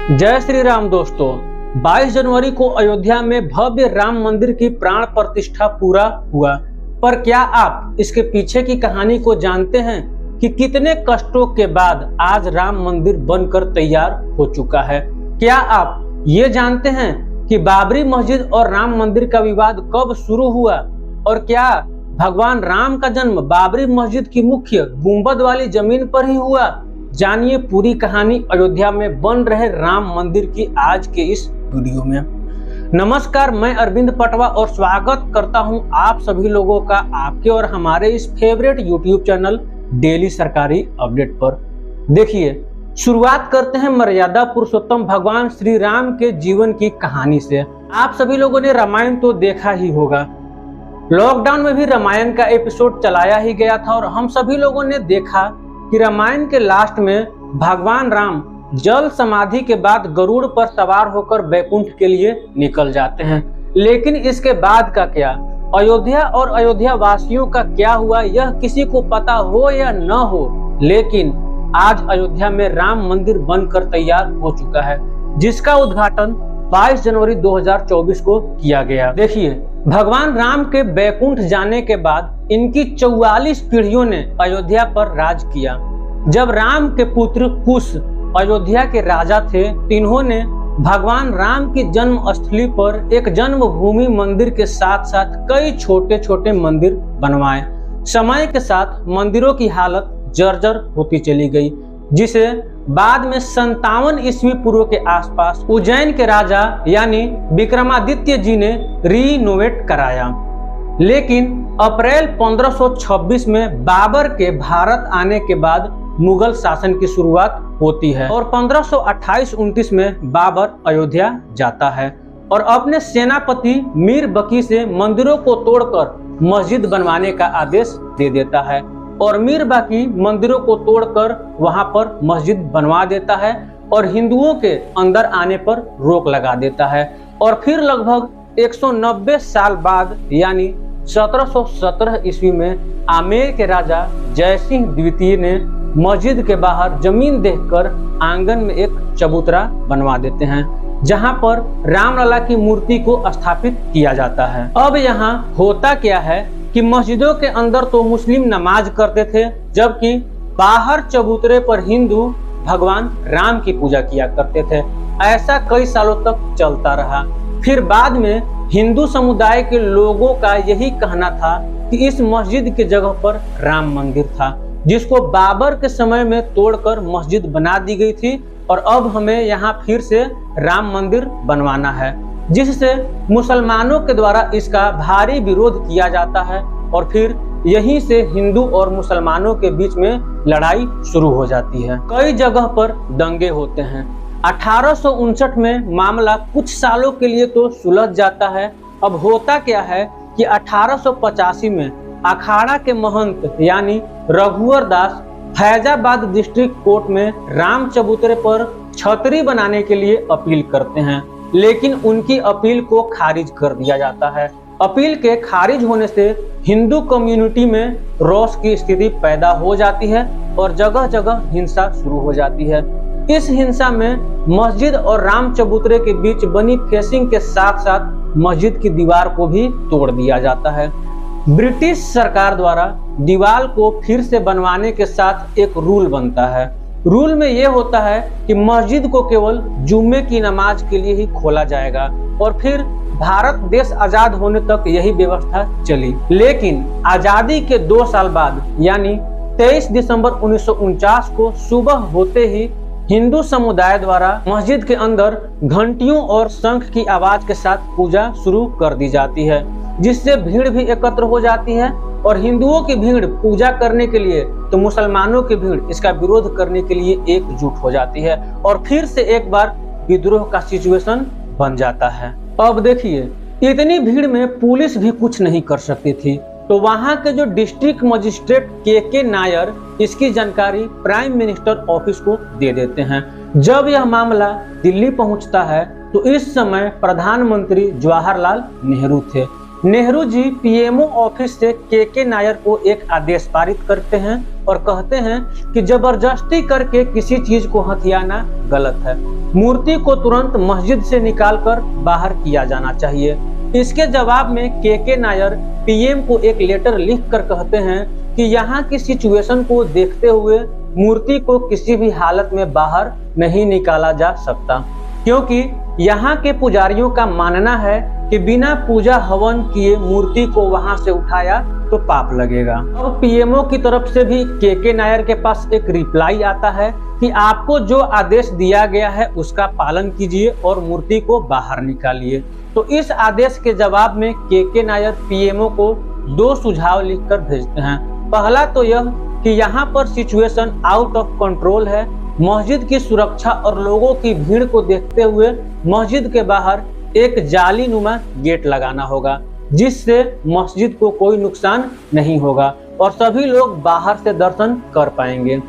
जय श्री राम दोस्तों। 22 जनवरी को अयोध्या में भव्य राम मंदिर की प्राण प्रतिष्ठा पूरा हुआ। पर क्या आप इसके पीछे की कहानी को जानते हैं कि कितने कष्टों के बाद आज राम मंदिर बनकर तैयार हो चुका है? क्या आप ये जानते हैं कि बाबरी मस्जिद और राम मंदिर का विवाद कब शुरू हुआ? और क्या भगवान राम का जन्म बाबरी मस्जिद की मुख्य गुंबद वाली जमीन पर ही हुआ? जानिए पूरी कहानी अयोध्या में बन रहे राम मंदिर की आज के इस वीडियो में। नमस्कार, मैं अरविंद पटवा और स्वागत करता हूं आप सभी लोगों का आपके और हमारे इस फेवरेट यूट्यूब चैनल डेली सरकारी अपडेट पर। देखिए, शुरुआत करते हैं मर्यादा पुरुषोत्तम भगवान श्री राम के जीवन की कहानी से। आप सभी लोगों ने रामायण तो देखा ही होगा। लॉकडाउन में भी रामायण का एपिसोड चलाया ही गया था और हम सभी लोगों ने देखा कि रामायण के लास्ट में भगवान राम जल समाधि के बाद गरुड़ पर सवार होकर बैकुंठ के लिए निकल जाते हैं। लेकिन इसके बाद का क्या, अयोध्या और अयोध्या वासियों का क्या हुआ, यह किसी को पता हो या न हो, लेकिन आज अयोध्या में राम मंदिर बनकर तैयार हो चुका है, जिसका उद्घाटन 22 जनवरी 2024 को किया गया। देखिए, भगवान राम के बैकुंठ जाने के बाद इनकी 44 पीढ़ियों ने अयोध्या पर राज किया। जब राम के पुत्र कुश अयोध्या के राजा थे, इन्होंने भगवान राम की जन्म स्थली पर एक जन्मभूमि मंदिर के साथ साथ कई छोटे छोटे मंदिर बनवाए। समय के साथ मंदिरों की हालत जर्जर होती चली गई, जिसे बाद में 57 ईस्वी पूर्व के आसपास उज्जैन के राजा यानी विक्रमादित्य जी ने रीनोवेट कराया। लेकिन अप्रैल 1526 में बाबर के भारत आने के बाद मुगल शासन की शुरुआत होती है और 1528-29 में बाबर अयोध्या जाता है और अपने सेनापति मीर बकी से मंदिरों को तोड़कर मस्जिद बनवाने का आदेश दे देता है और मीर बाकी मंदिरों को तोड़कर वहां पर मस्जिद बनवा देता है और हिंदुओं के अंदर आने पर रोक लगा देता है। और फिर लगभग 190 साल बाद यानी 1717 ईस्वी में आमेर के राजा जयसिंह द्वितीय ने मस्जिद के बाहर जमीन देखकर आंगन में एक चबूतरा बनवा देते हैं, जहां पर रामलला की मूर्ति को स्थापित किया जाता है। अब यहाँ होता क्या है कि मस्जिदों के अंदर तो मुस्लिम नमाज करते थे, जबकि बाहर चबूतरे पर हिंदू भगवान राम की पूजा किया करते थे। ऐसा कई सालों तक चलता रहा। फिर बाद में हिंदू समुदाय के लोगों का यही कहना था कि इस मस्जिद की जगह पर राम मंदिर था, जिसको बाबर के समय में तोड़कर मस्जिद बना दी गई थी और अब हमें यहाँ फिर से राम मंदिर बनवाना है, जिससे मुसलमानों के द्वारा इसका भारी विरोध किया जाता है और फिर यहीं से हिंदू और मुसलमानों के बीच में लड़ाई शुरू हो जाती है। कई जगह पर दंगे होते हैं। 1859 में मामला कुछ सालों के लिए तो सुलझ जाता है। अब होता क्या है कि 1885 में अखाड़ा के महंत यानी रघुवर दास फैजाबाद डिस्ट्रिक्ट कोर्ट में राम चबूतरे पर छतरी बनाने के लिए अपील करते हैं, लेकिन उनकी अपील को खारिज कर दिया जाता है। अपील के खारिज होने से हिंदू कम्युनिटी में रोष की स्थिति पैदा हो जाती है और जगह जगह हिंसा शुरू हो जाती है। इस हिंसा में मस्जिद और राम चबूतरे के बीच बनी फेंसिंग के साथ साथ मस्जिद की दीवार को भी तोड़ दिया जाता है। ब्रिटिश सरकार द्वारा दीवार को फिर से बनवाने के साथ एक रूल बनता है। रूल में यह होता है कि मस्जिद को केवल जुम्मे की नमाज के लिए ही खोला जाएगा और फिर भारत देश आजाद होने तक यही व्यवस्था चली। लेकिन आजादी के 2 साल बाद यानी 23 दिसंबर 1949 को सुबह होते ही हिंदू समुदाय द्वारा मस्जिद के अंदर घंटियों और शंख की आवाज के साथ पूजा शुरू कर दी जाती है, जिससे भीड़ भी एकत्र हो जाती है और हिंदुओं की भीड़ पूजा करने के लिए तो मुसलमानों की भीड़ इसका विरोध करने के लिए एकजुट हो जाती है और फिर से एक बार विद्रोह का सिचुएशन बन जाता है। अब देखिए, इतनी भीड़ में पुलिस भी कुछ नहीं कर सकती थी, तो वहां के जो डिस्ट्रिक्ट मजिस्ट्रेट के नायर इसकी जानकारी प्राइम मिनिस्टर ऑफिस को दे देते हैं। जब यह मामला दिल्ली पहुंचता है तो इस समय प्रधानमंत्री जवाहरलाल नेहरू थे। नेहरू जी पीएमओ ऑफिस से के नायर को एक आदेश पारित करते हैं और कहते हैं कि जबरदस्ती करके किसी चीज को हथियाना गलत है। मूर्ति को तुरंत मस्जिद से निकालकर बाहर किया जाना चाहिए। इसके जवाब में के नायर पीएम को एक लेटर लिखकर कहते हैं कि यहाँ की सिचुएशन को देखते हुए मूर्ति को किसी भी हालत में बाहर नहीं निकाला जा सकता, क्योंकि यहाँ के पुजारियों का मानना है कि बिना पूजा हवन किए मूर्ति को वहां से उठाया तो पाप लगेगा। अब पीएमओ की तरफ से भी के नायर के पास एक रिप्लाई आता है कि आपको जो आदेश दिया गया है उसका पालन कीजिए और मूर्ति को बाहर निकालिए। तो इस आदेश के जवाब में के नायर पीएमओ को 2 सुझाव लिखकर भेजते हैं। पहला तो यह कि यहाँ पर सिचुएशन आउट ऑफ कंट्रोल है, मस्जिद की सुरक्षा और लोगों की भीड़ को देखते हुए मस्जिद के बाहर एक जाली नुमा गेट लगाना होगा, जिससे मस्जिद को कोई नुकसान नहीं होगा और सभी लोग बाहर से दर्शन कर पाएंगे।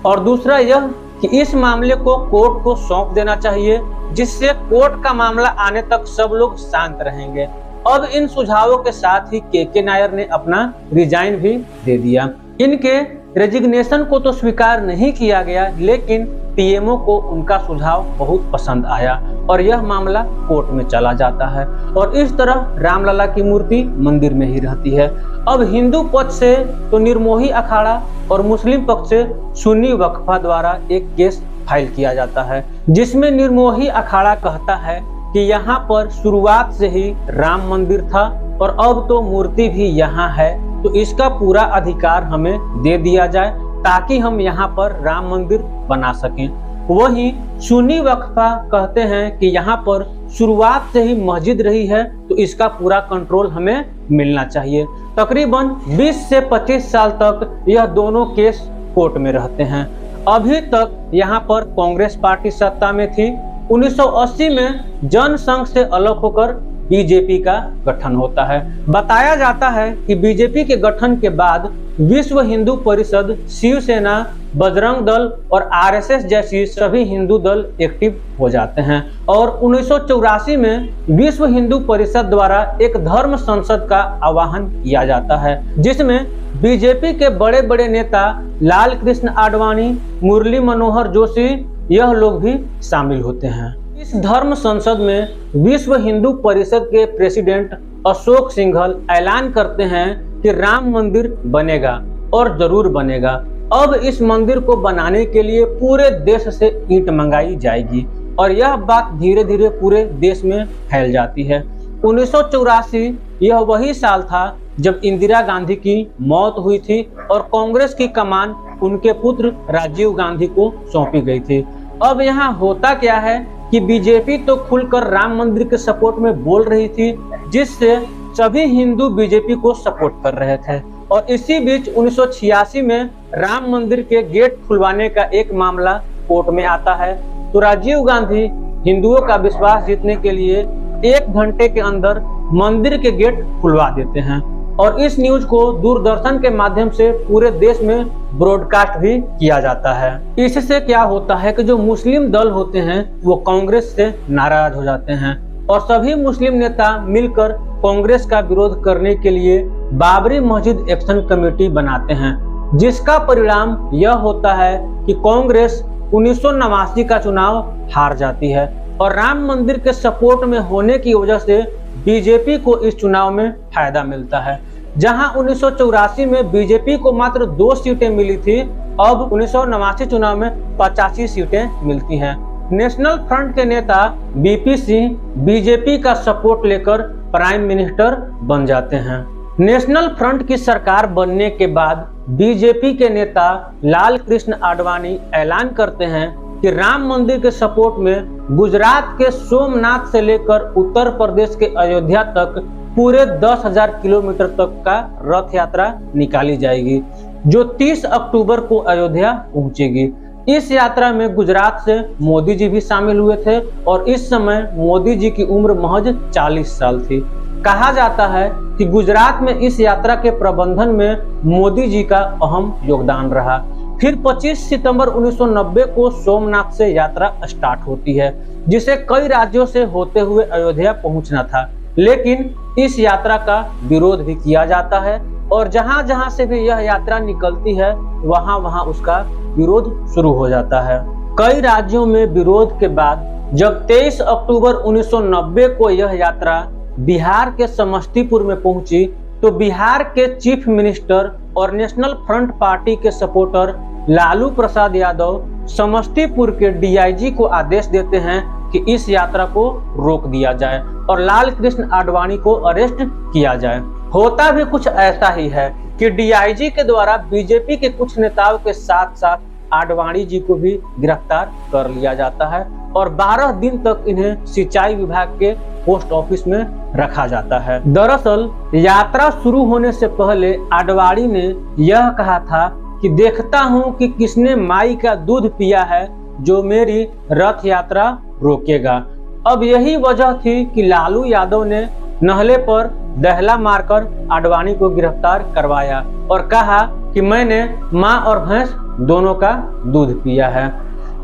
और दूसरा यह कि इस मामले को कोर्ट को सौंप देना चाहिए, जिससे कोर्ट का मामला आने तक सब लोग शांत रहेंगे। अब इन सुझावों के साथ ही के नायर ने अपना रिजाइन भी दे दिया। इनके रेजिग्नेशन को तो स्वीकार नहीं किया गया, लेकिन पीएमओ को उनका सुझाव बहुत पसंद आया और यह मामला कोर्ट में चला जाता है और इस तरह रामलला की मूर्ति मंदिर में ही रहती है। अब हिंदू पक्ष से तो निर्मोही अखाड़ा और मुस्लिम पक्ष से सुन्नी वक्फा द्वारा एक केस फाइल किया जाता है, जिसमें निर्मोही अखाड़ा कहता है कि यहाँ पर शुरुआत से ही राम मंदिर था और अब तो मूर्ति भी यहाँ है, तो इसका पूरा अधिकार हमें दे दिया जाए ताकि हम यहाँ पर राम मंदिर बना सकें। वहीं सुन्नी वक्फा कहते हैं कि यहाँ पर शुरुआत से ही मस्जिद रही है, तो इसका पूरा कंट्रोल हमें मिलना चाहिए। तकरीबन 20 से 25 साल तक यह दोनों केस कोर्ट में रहते हैं। अभी तक यहाँ पर कांग्रेस पार्टी सत्ता में थी। 1980 में जनसंघ से अलग होकर बीजेपी का गठन होता है। बताया जाता है कि बीजेपी के गठन के बाद विश्व हिंदू परिषद, शिवसेना, बजरंग दल और आरएसएस जैसी सभी हिंदू दल एक्टिव हो जाते हैं और 1984 में विश्व हिंदू परिषद द्वारा एक धर्म संसद का आह्वान किया जाता है, जिसमें बीजेपी के बड़े बड़े नेता लाल कृष्ण आडवाणी, मुरली मनोहर जोशी, यह लोग भी शामिल होते हैं। इस धर्म संसद में विश्व हिंदू परिषद के प्रेसिडेंट अशोक सिंघल ऐलान करते हैं कि राम मंदिर बनेगा और जरूर बनेगा। अब इस मंदिर को बनाने के लिए पूरे देश से ईंट मंगाई जाएगी और यह बात धीरे धीरे पूरे देश में फैल जाती है। 1984 यह वही साल था जब इंदिरा गांधी की मौत हुई थी और कांग्रेस की कमान उनके पुत्र राजीव गांधी को सौंपी गई थी। अब यहाँ होता क्या है कि बीजेपी तो खुलकर राम मंदिर के सपोर्ट में बोल रही थी, जिससे सभी हिंदू बीजेपी को सपोर्ट कर रहे थे और इसी बीच 1986 में राम मंदिर के गेट खुलवाने का एक मामला कोर्ट में आता है। तो राजीव गांधी हिंदुओं का विश्वास जीतने के लिए 1 घंटे के अंदर मंदिर के गेट खुलवा देते हैं और इस न्यूज को दूरदर्शन के माध्यम से पूरे देश में ब्रॉडकास्ट भी किया जाता है। इससे क्या होता है कि जो मुस्लिम दल होते हैं वो कांग्रेस से नाराज हो जाते हैं और सभी मुस्लिम नेता मिलकर कांग्रेस का विरोध करने के लिए बाबरी मस्जिद एक्शन कमेटी बनाते हैं, जिसका परिणाम यह होता है कि कांग्रेस 1989 का चुनाव हार जाती है और राम मंदिर के सपोर्ट में होने की वजह से बीजेपी को इस चुनाव में फायदा मिलता है। जहां 1984 में बीजेपी को मात्र 2 सीटें मिली थी, अब 1989 चुनाव में 85 सीटें मिलती हैं। नेशनल फ्रंट के नेता बीपी सिंह बीजेपी का सपोर्ट लेकर प्राइम मिनिस्टर बन जाते हैं। नेशनल फ्रंट की सरकार बनने के बाद बीजेपी के नेता लाल कृष्ण आडवाणी ऐलान करते हैं कि राम मंदिर के सपोर्ट में गुजरात के सोमनाथ से लेकर उत्तर प्रदेश के अयोध्या तक पूरे 10,000 किलोमीटर तक का रथ यात्रा निकाली जाएगी, जो 30 अक्टूबर को अयोध्या पहुंचेगी। इस यात्रा में गुजरात से मोदी जी भी शामिल हुए थे और इस समय मोदी जी की उम्र महज 40 साल थी। कहा जाता है कि गुजरात में इस यात्रा के प्रबंधन में मोदी जी का अहम योगदान रहा। फिर 25 सितंबर 1990 को सोमनाथ से यात्रा स्टार्ट होती है, जिसे कई राज्यों से होते हुए अयोध्या पहुंचना था, लेकिन इस यात्रा का विरोध भी किया जाता है और जहां जहां से भी यह यात्रा निकलती है वहां वहां उसका विरोध शुरू हो जाता है। कई राज्यों में विरोध के बाद जब 23 अक्टूबर 1990 को यह यात्रा बिहार के समस्तीपुर में पहुंची तो बिहार के चीफ मिनिस्टर और नेशनल फ्रंट पार्टी के सपोर्टर लालू प्रसाद यादव समस्तीपुर के डीआईजी को आदेश देते हैं कि इस यात्रा को रोक दिया जाए और लाल कृष्ण आडवाणी को अरेस्ट किया जाए। होता भी कुछ ऐसा ही है कि डीआईजी के द्वारा बीजेपी के कुछ नेताओं के साथ साथ आडवाणी जी को भी गिरफ्तार कर लिया जाता है और 12 दिन तक इन्हें सिंचाई विभाग के पोस्ट ऑफिस में रखा जाता है। दरअसल यात्रा शुरू होने से पहले आडवाणी ने यह कहा था कि देखता हूं कि किसने माई का दूध पिया है जो मेरी रथ यात्रा रोकेगा। अब यही वजह थी कि लालू यादव ने नहले पर दहला मारकर आडवाणी को गिरफ्तार करवाया और कहा कि मैंने मां और भैंस दोनों का दूध पिया है।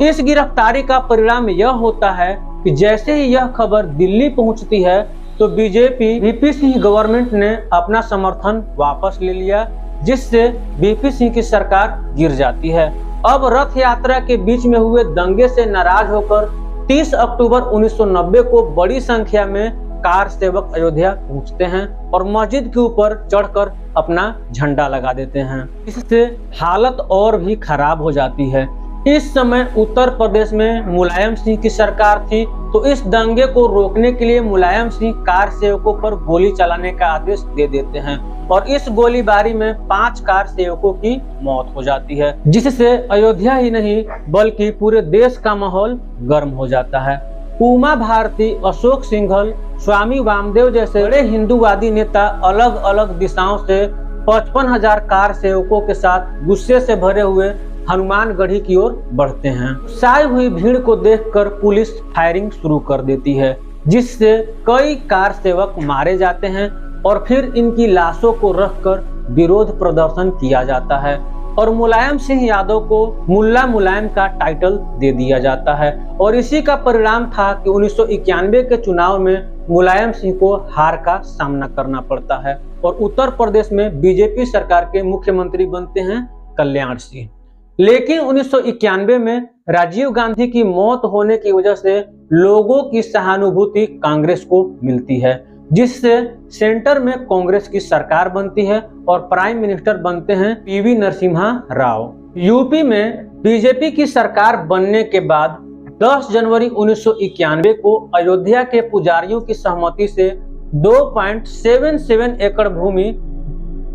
इस गिरफ्तारी का परिणाम यह होता है कि जैसे ही यह खबर दिल्ली पहुंचती है तो बीजेपी वीपी सिंह गवर्नमेंट ने अपना समर्थन वापस ले लिया, जिससे वीपी सिंह की सरकार गिर जाती है। अब रथ यात्रा के बीच में हुए दंगे से नाराज होकर 30 अक्टूबर 1990 को बड़ी संख्या में कार सेवक अयोध्या पहुंचते हैं और मस्जिद के ऊपर चढ़कर अपना झंडा लगा देते हैं। इससे हालत और भी खराब हो जाती है। इस समय उत्तर प्रदेश में मुलायम सिंह की सरकार थी, तो इस दंगे को रोकने के लिए मुलायम सिंह कार सेवकों पर गोली चलाने का आदेश दे देते हैं और इस गोलीबारी में 5 कार सेवकों की मौत हो जाती है, जिससे अयोध्या ही नहीं बल्कि पूरे देश का माहौल गर्म हो जाता है। उमा भारती, अशोक सिंघल, स्वामी वामदेव जैसे बड़े हिंदूवादी नेता अलग अलग दिशाओं से 55,000 कार सेवकों के साथ गुस्से से भरे हुए हनुमानगढ़ी की ओर बढ़ते हैं। साई हुई भीड़ को देखकर पुलिस फायरिंग शुरू कर देती है, जिससे कई कार सेवक मारे जाते हैं और फिर इनकी लाशों को रखकर विरोध प्रदर्शन किया जाता है और मुलायम सिंह यादव को मुल्ला मुलायम का टाइटल दे दिया जाता है। और इसी का परिणाम था कि 1991 के चुनाव में मुलायम सिंह को हार का सामना करना पड़ता है और उत्तर प्रदेश में बीजेपी सरकार के मुख्यमंत्री बनते हैं कल्याण सिंह। लेकिन 1991 में राजीव गांधी की मौत होने की वजह से लोगों की सहानुभूति कांग्रेस को मिलती है, जिससे सेंटर में कांग्रेस की सरकार बनती है और प्राइम मिनिस्टर बनते हैं पीवी नरसिम्हा राव। यूपी में बीजेपी की सरकार बनने के बाद 10 जनवरी 1991 को अयोध्या के पुजारियों की सहमति से 2.77 एकड़ भूमि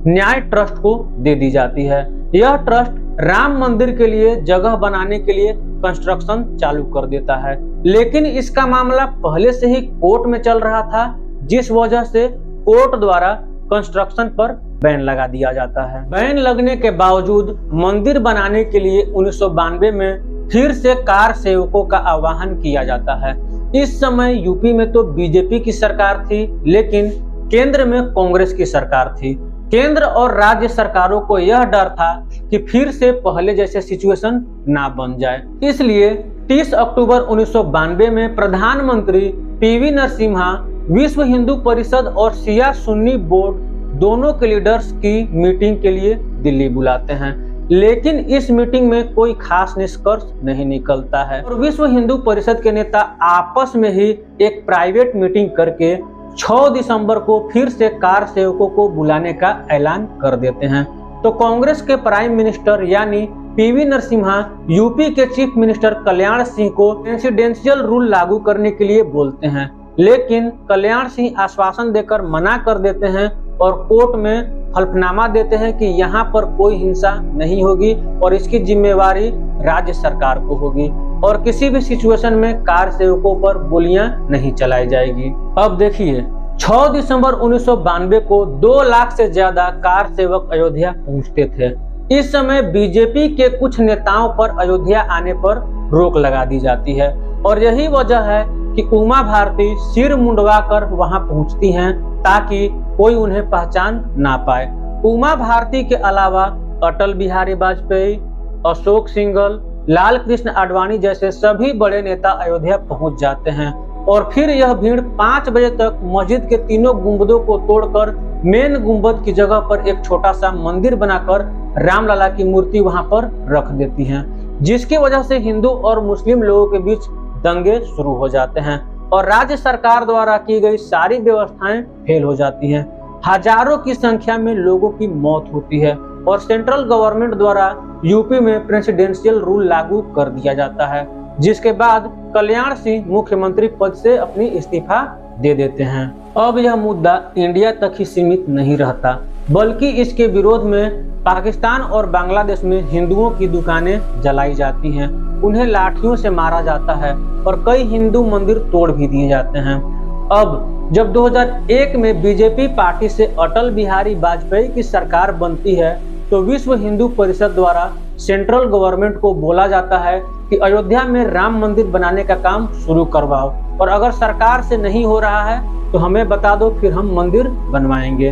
न्याय ट्रस्ट को दे दी जाती है। यह ट्रस्ट राम मंदिर के लिए जगह बनाने के लिए कंस्ट्रक्शन चालू कर देता है, लेकिन इसका मामला पहले से ही कोर्ट में चल रहा था, जिस वजह से कोर्ट द्वारा कंस्ट्रक्शन पर बैन लगा दिया जाता है। बैन लगने के बावजूद मंदिर बनाने के लिए 1992 में फिर से कार सेवकों का आह्वान किया जाता है। इस समय यूपी में तो बीजेपी की सरकार थी, लेकिन केंद्र में कांग्रेस की सरकार थी। केंद्र और राज्य सरकारों को यह डर था कि फिर से पहले जैसे सिचुएशन ना बन जाए, इसलिए 30 अक्टूबर 1992 में प्रधानमंत्री पीवी नरसिम्हा विश्व हिंदू परिषद और शिया सुन्नी बोर्ड दोनों के लीडर्स की मीटिंग के लिए दिल्ली बुलाते हैं, लेकिन इस मीटिंग में कोई खास निष्कर्ष नहीं निकलता है और विश्व हिंदू परिषद के नेता आपस में ही एक प्राइवेट मीटिंग करके 6 दिसंबर को फिर से कार सेवकों को बुलाने का ऐलान कर देते हैं। तो कांग्रेस के प्राइम मिनिस्टर यानी पीवी नरसिम्हा यूपी के चीफ मिनिस्टर कल्याण सिंह को रेसिडेंशियल रूल लागू करने के लिए बोलते हैं, लेकिन कल्याण सिंह आश्वासन देकर मना कर देते हैं और कोर्ट में हल्फनामा देते हैं कि यहाँ पर कोई हिंसा नहीं होगी और इसकी जिम्मेवारी राज्य सरकार को होगी और किसी भी सिचुएशन में कार सेवकों पर गोलियां नहीं चलाई जाएगी। अब देखिए 6 दिसंबर 1992 को 2 लाख से ज्यादा कार सेवक अयोध्या पहुंचते थे। इस समय बीजेपी के कुछ नेताओं पर अयोध्या आने पर रोक लगा दी जाती है और यही वजह है कि उमा भारती सिर मुंडवा कर वहां पहुंचती हैं ताकि कोई उन्हें पहचान ना पाए। उमा भारती के अलावा अटल बिहारी वाजपेयी, अशोक सिंघल, लाल कृष्ण आडवाणी जैसे सभी बड़े नेता अयोध्या पहुंच जाते हैं और फिर यह भीड़ 5 बजे तक मस्जिद के तीनों गुंबदों को तोड़कर मेन गुंबद की जगह पर एक छोटा सा मंदिर बनाकर रामलला की मूर्ति वहां पर रख देती है, जिसकी वजह से हिंदू और मुस्लिम लोगों के बीच दंगे शुरू हो जाते हैं और राज्य सरकार द्वारा की गई सारी व्यवस्थाएं फेल हो जाती हैं। हजारों की संख्या में लोगों की मौत होती है और सेंट्रल गवर्नमेंट द्वारा यूपी में प्रेसिडेंशियल रूल लागू कर दिया जाता है, जिसके बाद कल्याण सिंह मुख्यमंत्री पद से अपनी इस्तीफा दे देते हैं। अब यह मुद्दा इंडिया तक ही सीमित नहीं रहता, बल्कि इसके विरोध में पाकिस्तान और बांग्लादेश में हिंदुओं की दुकानें जलाई जाती हैं, उन्हें लाठियों से मारा जाता है और कई हिंदू मंदिर तोड़ भी दिए जाते हैं। अब जब 2001 में बीजेपी पार्टी से अटल बिहारी वाजपेयी की सरकार बनती है तो विश्व हिंदू परिषद द्वारा सेंट्रल गवर्नमेंट को बोला जाता है कि अयोध्या में राम मंदिर बनाने का काम शुरू करवाओ और अगर सरकार से नहीं हो रहा है तो हमें बता दो, फिर हम मंदिर बनवाएंगे।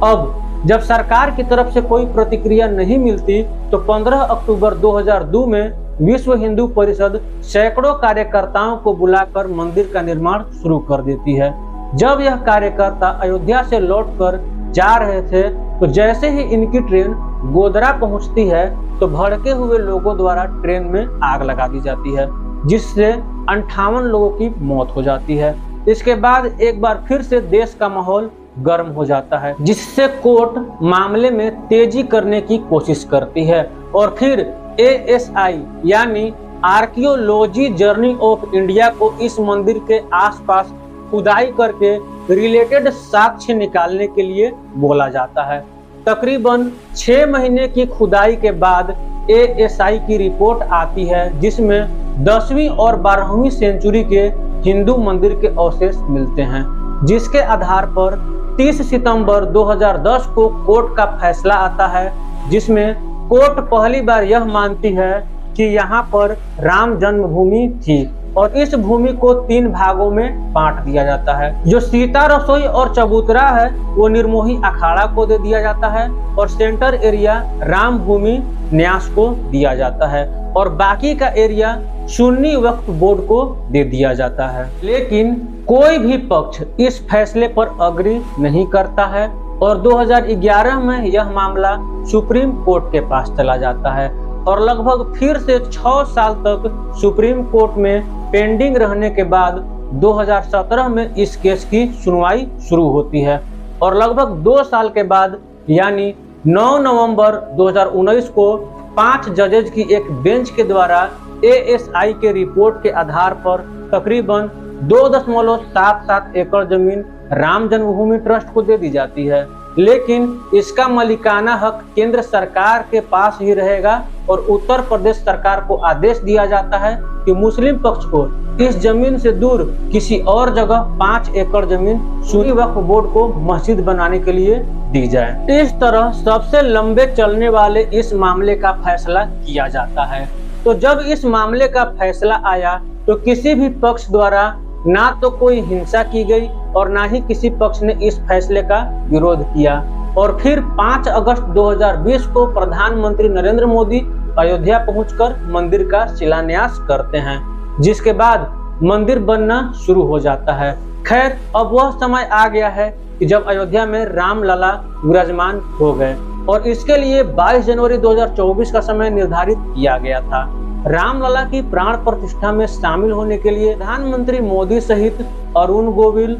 अब जब सरकार की तरफ से कोई प्रतिक्रिया नहीं मिलती तो 15 अक्टूबर 2002 में विश्व हिंदू परिषद सैकड़ों कार्यकर्ताओं को बुलाकर मंदिर का निर्माण शुरू कर देती है। जब यह कार्यकर्ता अयोध्या से लौटकर जा रहे थे तो जैसे ही इनकी ट्रेन गोधरा पहुंचती है तो भड़के हुए लोगों द्वारा ट्रेन में आग लगा दी जाती है, जिससे 58 लोगों की मौत हो जाती है। इसके बाद एक बार फिर से देश का माहौल गर्म हो जाता है, जिससे कोर्ट मामले में तेजी करने की कोशिश करती है और फिर ASI यानी आर्कियोलॉजी जर्नी ऑफ इंडिया को इस मंदिर के आसपास खुदाई करके रिलेटेड साक्ष्य निकालने के लिए बोला जाता है। तकरीबन 6 महीने की खुदाई के बाद ASI की रिपोर्ट आती है, जिसमें 10वीं और 12वीं सेंचुरी के हिंदू मंदिर के अवशेष मिलते हैं, जिसके आधार पर 30 सितंबर 2010 को कोर्ट का फैसला आता है, जिसमें कोर्ट पहली बार यह मानती है कि यहाँ पर राम जन्मभूमि थी और इस भूमि को 3 भागों में बांट दिया जाता है। जो सीता रसोई और चबूतरा है वो निर्मोही अखाड़ा को दे दिया जाता है और सेंटर एरिया राम भूमि न्यास को दिया जाता है और बाकी का एरिया सुन्नी वक्फ बोर्ड को दे दिया जाता है। लेकिन कोई भी पक्ष इस फैसले पर अग्री नहीं करता है और 2011 में यह मामला सुप्रीम कोर्ट के पास चला जाता है और लगभग फिर से 6 साल तक सुप्रीम कोर्ट में पेंडिंग रहने के बाद 2017 में इस केस की सुनवाई शुरू होती है और लगभग 2 साल के बाद यानी 9 नवंबर 2019 को 5 जजेज की एक बेंच के द्वारा ASI के रिपोर्ट के आधार पर तकरीबन 2.77 एकड़ जमीन राम जन्मभूमि ट्रस्ट को दे दी जाती है, लेकिन इसका मालिकाना हक केंद्र सरकार के पास ही रहेगा और उत्तर प्रदेश सरकार को आदेश दिया जाता है कि मुस्लिम पक्ष को इस जमीन से दूर किसी और जगह 5 एकड़ जमीन सुन्नी वक्फ बोर्ड को मस्जिद बनाने के लिए दी जाए। इस तरह सबसे लंबे चलने वाले इस मामले का फैसला किया जाता है। तो जब इस मामले का फैसला आया तो किसी भी पक्ष द्वारा ना तो कोई हिंसा की गई और ना ही किसी पक्ष ने इस फैसले का विरोध किया और फिर 5 अगस्त 2020 को प्रधानमंत्री नरेंद्र मोदी अयोध्या पहुंचकर मंदिर का शिलान्यास करते हैं, जिसके बाद मंदिर बनना शुरू हो जाता है। खैर, अब वह समय आ गया है कि जब अयोध्या में रामलला विराजमान हो गए और इसके लिए 22 जनवरी 2024 का समय निर्धारित किया गया था। रामलला की प्राण प्रतिष्ठा में शामिल होने के लिए प्रधानमंत्री मोदी सहित अरुण गोविल,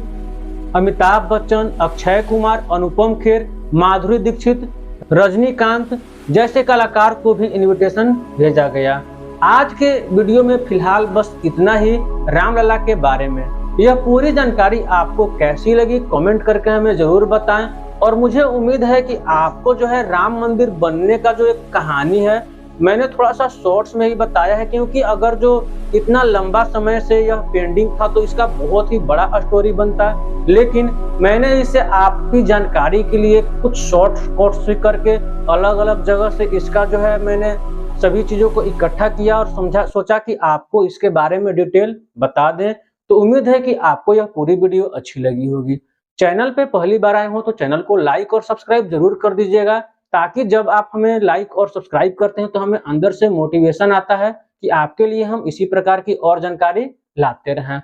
अमिताभ बच्चन, अक्षय कुमार, अनुपम खेर, माधुरी दीक्षित, रजनीकांत जैसे कलाकार को भी इनविटेशन भेजा गया। आज के वीडियो में फिलहाल बस इतना ही रामलला के बारे में। यह पूरी जानकारी आपको कैसी लगी कमेंट करके हमें जरूर बताएं और मुझे उम्मीद है कि आपको जो है राम मंदिर बनने का जो एक कहानी है मैंने थोड़ा सा शॉर्ट्स में ही बताया है, क्योंकि अगर जो इतना लंबा समय से यह पेंडिंग था तो इसका बहुत ही बड़ा स्टोरी बनता है, लेकिन मैंने इसे आपकी जानकारी के लिए कुछ शॉर्ट्स करके अलग अलग जगह से इसका जो है मैंने सभी चीजों को इकट्ठा किया और सोचा कि आपको इसके बारे में डिटेल बता दें। तो उम्मीद है कि आपको यह पूरी वीडियो अच्छी लगी होगी। चैनल पे पहली बार आए हो तो चैनल को लाइक और सब्सक्राइब जरूर कर दीजिएगा, ताकि जब आप हमें लाइक और सब्सक्राइब करते हैं तो हमें अंदर से मोटिवेशन आता है कि आपके लिए हम इसी प्रकार की और जानकारी लाते रहें।